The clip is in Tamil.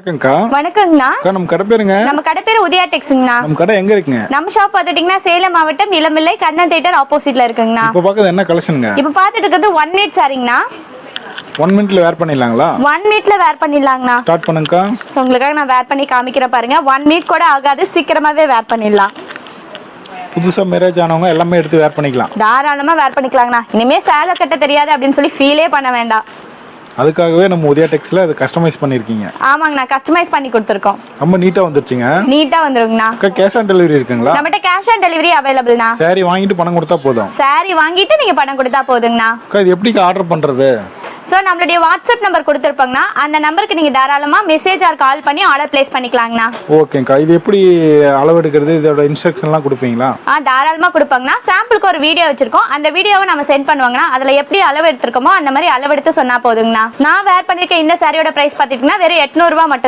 வணக்கங்கண்ணா. நம்ம கடை பேருங்க? நம்ம கடை பேரு உதயா டெக்ஸ்ங்கண்ணா. நம்ம கடை எங்க இருக்குங்க? நம்ம ஷாப் பாத்துட்டீங்கன்னா சேலம் மாவட்டம் இளம்பிள்ளை கண்ணன் தியேட்டர் ஆப்போசிட்ல இருக்குங்கண்ணா. இப்போ பாக்குறது என்ன கலெக்ஷனுங்க? இப்போ பாத்துட்டு இருக்கிறது 1 minute சாரிங்கண்ணா. 1 மினிட்ல வேர் பண்ணிடலாங்களா? 1 மினிட்ல வேர் பண்ணிடலாங்கண்ணா. ஸ்டார்ட் பண்ணுங்கக்கா. சோ உங்களுக்காக நான் வேர் பண்ணி காமிக்கிறேன் பாருங்க. 1 மினிட் கூட ஆகாது, சீக்கிரமாவே வேர் பண்ணிடலாம். புதுசா மேரேஜ் ஆனவங்க எல்லாமே எடுத்து வேர் பண்ணிக்கலாம். தாராளமா வேர் பண்ணிக்கலாங்கண்ணா. இனிமே சேலை கட்ட தெரியாது அப்படின்னு சொல்லி ஃபீலே பண்ண வேண்டாம். அதுக்காகவே நம்ம உதயா டெக்ஸ்ல அது கஸ்டமைஸ் பண்ணிருக்கீங்க. ஆமாங்கண்ணா, கஸ்டமைஸ் பண்ணி கொடுத்துருக்கோம். ரொம்ப நீட்டா வந்துருச்சுங்க. நீட்டா வந்துருங்கண்ணா. கேஷ் ஆன் டெலிவரி இருக்குங்களா? நம்மகிட்ட கேஷ் ஆன் டெலிவரி அவைலபிள்ண்ணா. சாரி வாங்கிட்டு பணம் கொடுத்தா போதும். சாரி வாங்கிட்டு நீங்க பணம் கொடுத்தா போதுங்கண்ணா. இது எப்படி ஆர்டர் பண்றது? ஸோ நம்மளுடைய வாட்ஸ்அப் நம்பர் கொடுத்துருப்பாங்கண்ணா. அந்த நம்பருக்கு நீங்கள் தாராளமாக மெசேஜ் ஆர் கால் பண்ணி ஆர்டர் பிளேஸ் பண்ணிக்கலாங்கண்ணா. ஓகேங்கக்கா. இது எப்படி அளவெடுக்கிறது, இதோட இன்ஸ்ட்ரக்ஷன்லாம் கொடுப்பீங்களா? தாராளமாக கொடுப்பாங்கண்ணா. சாம்பிளுக்கு ஒரு வீடியோ வச்சிருக்கோம், அந்த வீடியோவை நம்ம சென்ட் பண்ணுவாங்கண்ணா. அதில் எப்படி அளவு எடுத்துருக்கோமோ அந்த மாதிரி அளவெடுத்து சொன்னால் போதுங்கண்ணா. நான் வேர் பண்ணியிருக்க இந்த சாரியோட ப்ரைஸ் பார்த்துட்டிங்கன்னா வெறும் 800 ரூபா மட்டும்.